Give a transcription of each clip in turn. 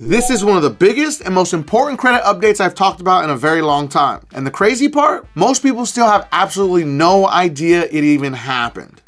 This is one of the biggest and most important credit updates I've talked about in a very long time. And the crazy part, most people still have absolutely no idea it even happened.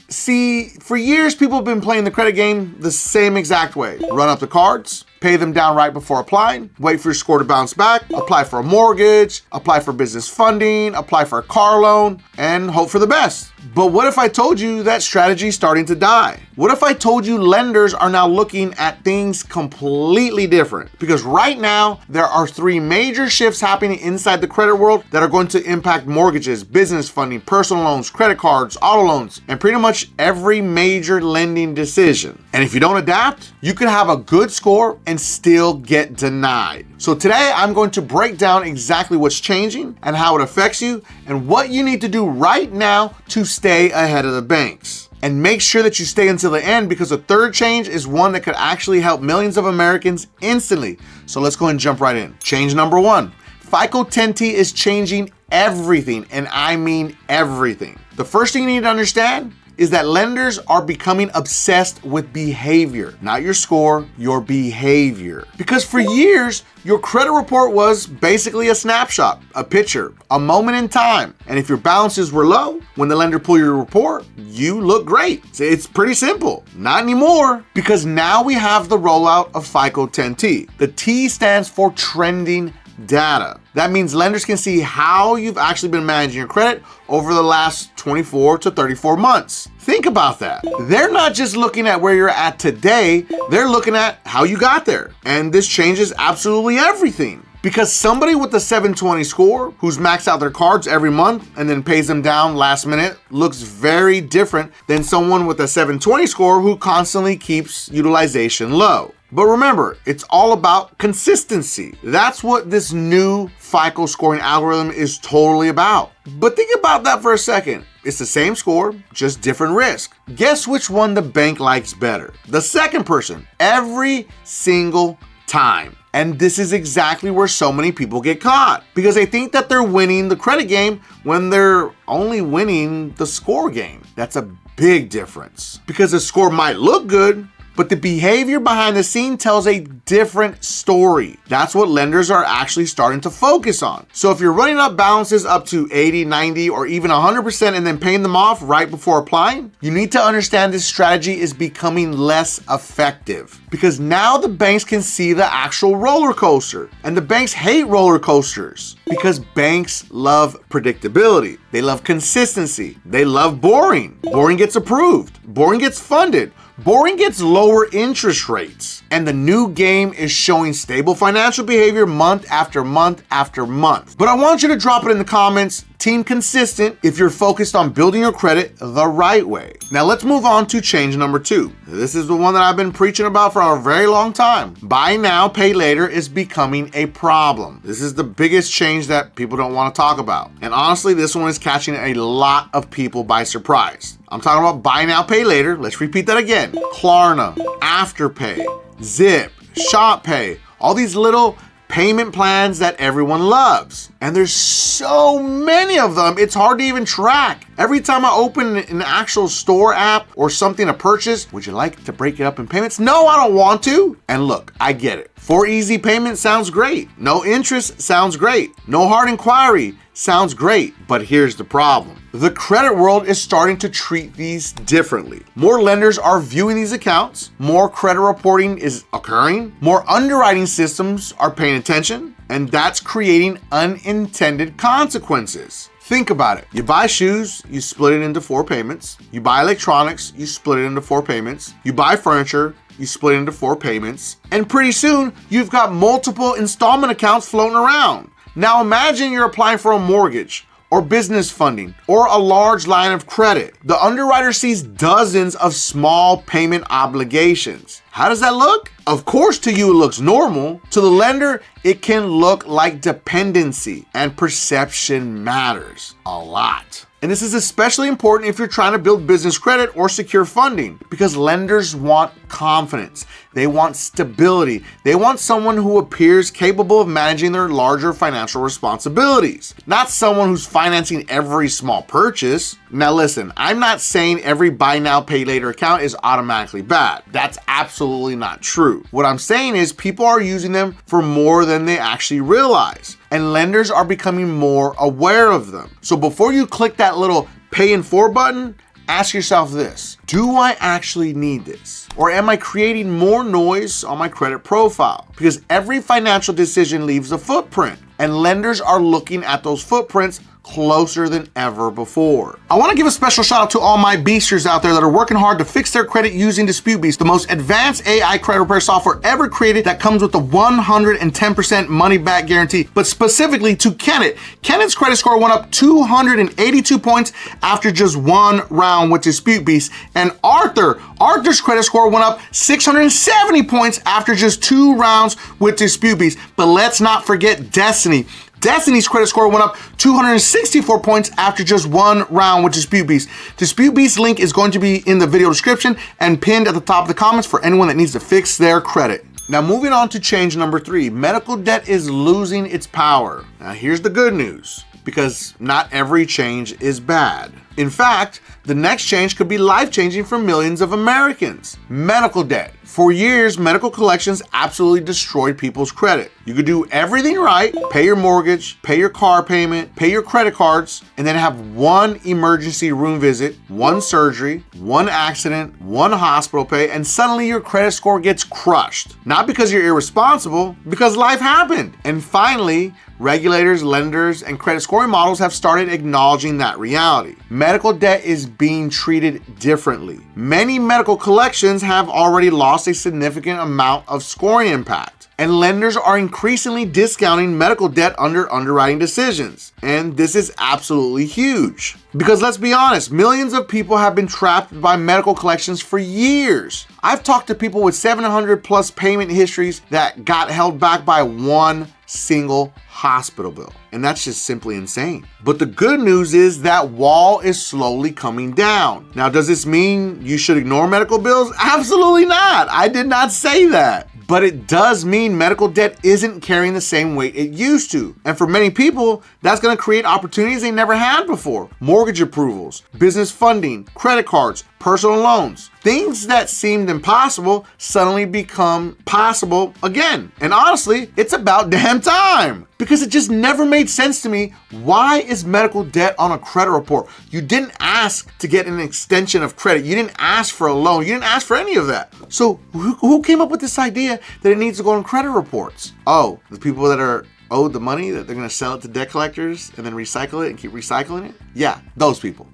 See, for years, people have been playing the credit game the same exact way. Run up the cards, pay them down right before applying, wait for your score to bounce back, apply for a mortgage, apply for business funding, apply for a car loan, and hope for the best. But what if I told you that strategy is starting to die? What if I told you lenders are now looking at things completely different? Because right now, there are three major shifts happening inside the credit world that are going to impact mortgages, business funding, personal loans, credit cards, auto loans, and pretty much every major lending decision. And if you don't adapt, you could have a good score and still get denied. So today I'm going to break down exactly what's changing and how it affects you and what you need to do right now to stay ahead of the banks. And make sure that you stay until the end, because the third change is one that could actually help millions of Americans instantly. So let's go ahead and jump right in. Change number one, FICO 10T is changing everything, and I mean everything. The first thing you need to understand is that lenders are becoming obsessed with behavior, not your score, your behavior. Because for years, your credit report was basically a snapshot, a picture, a moment in time. And if your balances were low, when the lender pulled your report, you look great. It's pretty simple. Not anymore, because now we have the rollout of FICO 10T. The T stands for trending data. That means lenders can see how you've actually been managing your credit over the last 24 to 34 months. Think about that. They're not just looking at where you're at today, they're looking at how you got there. And this changes absolutely everything. Because somebody with a 720 score who's maxed out their cards every month and then pays them down last minute looks very different than someone with a 720 score who constantly keeps utilization low. But remember, it's all about consistency. That's what this new FICO scoring algorithm is totally about. But think about that for a second. It's the same score, just different risk. Guess which one the bank likes better? The second person, every single time. And this is exactly where so many people get caught, because they think that they're winning the credit game when they're only winning the score game. That's a big difference, because the score might look good, but the behavior behind the scene tells a different story. That's what lenders are actually starting to focus on. So if you're running up balances up to 80, 90, or even 100% and then paying them off right before applying, you need to understand this strategy is becoming less effective, because now the banks can see the actual roller coaster. And the banks hate roller coasters because banks love predictability. They love consistency. They love boring. Boring gets approved. Boring gets funded. Boring gets lower interest rates. And the new game is showing stable financial behavior month after month after month. But I want you to drop it in the comments, team consistent, if you're focused on building your credit the right way. Now let's move on to change number two. This is the one that I've been preaching about for a very long time. Buy now, pay later is becoming a problem. This is the biggest change that people don't want to talk about. And honestly, this one is catching a lot of people by surprise. I'm talking about buy now, pay later. Let's repeat that again. Klarna, Afterpay, Zip, ShopPay, all these little payment plans that everyone loves. And there's so many of them, it's hard to even track. Every time I open an actual store app or something to purchase, would you like to break it up in payments? No, I don't want to. And look, I get it. For easy payment sounds great. No interest sounds great. No hard inquiry sounds great. But here's the problem. The credit world is starting to treat these differently. More lenders are viewing these accounts, more credit reporting is occurring, more underwriting systems are paying attention, and that's creating unintended consequences. Think about it. You buy shoes, you split it into 4 payments. You buy electronics, you split it into 4 payments. You buy furniture, you split it into 4 payments. And pretty soon, you've got multiple installment accounts floating around. Now imagine you're applying for a mortgage, or business funding, or a large line of credit. The underwriter sees dozens of small payment obligations. How does that look? Of course, to you it looks normal. To the lender, it can look like dependency, and perception matters a lot. And this is especially important if you're trying to build business credit or secure funding, because lenders want confidence. They want stability. They want someone who appears capable of managing their larger financial responsibilities, not someone who's financing every small purchase. Now listen, I'm not saying every buy now, pay later account is automatically bad. That's absolutely not true. What I'm saying is people are using them for more than they actually realize, and lenders are becoming more aware of them. So before you click that little pay in 4 button, ask yourself this: do I actually need this? Or am I creating more noise on my credit profile? Because every financial decision leaves a footprint, and lenders are looking at those footprints closer than ever before. I want to give a special shout out to all my beasters out there that are working hard to fix their credit using DisputeBeast, the most advanced AI credit repair software ever created that comes with the 110% money back guarantee. But specifically to Kenneth. Kenneth's credit score went up 282 points after just one round with DisputeBeast. And Arthur's credit score went up 670 points after just 2 rounds with DisputeBeast. But let's not forget Destiny. Destiny's credit score went up 264 points after just 1 round with DisputeBeast. DisputeBeast's link is going to be in the video description and pinned at the top of the comments for anyone that needs to fix their credit. Now moving on to change number 3, medical debt is losing its power. Now here's the good news, because not every change is bad. In fact, the next change could be life-changing for millions of Americans. Medical debt. For years, medical collections absolutely destroyed people's credit. You could do everything right, pay your mortgage, pay your car payment, pay your credit cards, and then have 1 emergency room visit, 1 surgery, 1 accident, 1 hospital pay, and suddenly your credit score gets crushed. Not because you're irresponsible, because life happened. And finally, regulators, lenders, and credit scoring models have started acknowledging that reality. Medical debt is being treated differently. Many medical collections have already lost a significant amount of scoring impact, and lenders are increasingly discounting medical debt under underwriting decisions. And this is absolutely huge. Because let's be honest, millions of people have been trapped by medical collections for years. I've talked to people with 700 plus payment histories that got held back by 1 single hospital bill. And that's just simply insane. But the good news is that wall is slowly coming down. Now, does this mean you should ignore medical bills? Absolutely not. I did not say that. But it does mean medical debt isn't carrying the same weight it used to. And for many people, that's going to create opportunities they never had before. Mortgage approvals, business funding, credit cards, personal loans. Things that seemed impossible suddenly become possible again. And honestly, it's about damn time. Because it just never made sense to me. Why is medical debt on a credit report? You didn't ask to get an extension of credit. You didn't ask for a loan. You didn't ask for any of that. So who came up with this idea that it needs to go on credit reports? Oh, the people that are owed the money, that they're going to sell it to debt collectors and then recycle it and keep recycling it? Yeah, those people.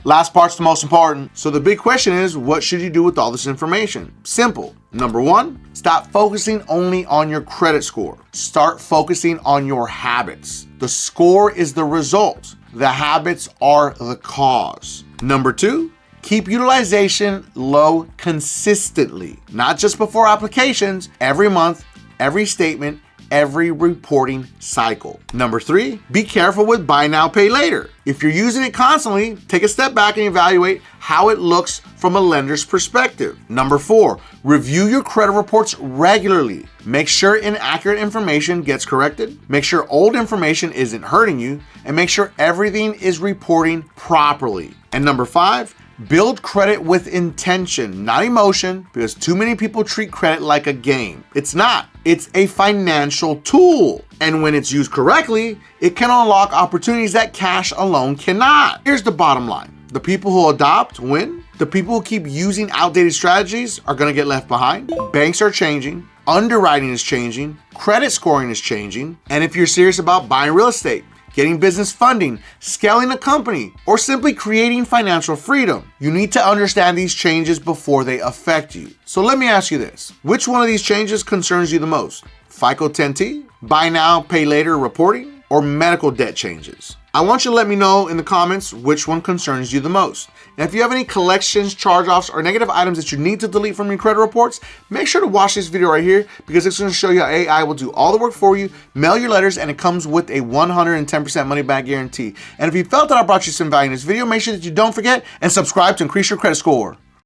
Last part's the most important. So the big question is, what should you do with all this information? Simple. Number 1, stop focusing only on your credit score. Start focusing on your habits. The score is the result. The habits are the cause. Number 2, keep utilization low consistently. Not just before applications, every month, every statement, every reporting cycle. Number 3, be careful with buy now, pay later. If you're using it constantly, take a step back and evaluate how it looks from a lender's perspective. Number 4, review your credit reports regularly. Make sure inaccurate information gets corrected. Make sure old information isn't hurting you, and make sure everything is reporting properly. And number 5, build credit with intention, not emotion, because too many people treat credit like a game. It's not. It's a financial tool. And when it's used correctly, it can unlock opportunities that cash alone cannot. Here's the bottom line. The people who adopt win. The people who keep using outdated strategies are going to get left behind. Banks are changing. Underwriting is changing. Credit scoring is changing. And if you're serious about buying real estate, getting business funding, scaling a company, or simply creating financial freedom, you need to understand these changes before they affect you. So let me ask you this. Which one of these changes concerns you the most? FICO 10T? Buy now, pay later reporting? or medical debt changes? I want you to let me know in the comments which one concerns you the most. And if you have any collections, charge-offs, or negative items that you need to delete from your credit reports, make sure to watch this video right here because it's going to show you how AI will do all the work for you, mail your letters, and it comes with a 110% money-back guarantee. And if you felt that I brought you some value in this video, make sure that you don't forget and subscribe to increase your credit score.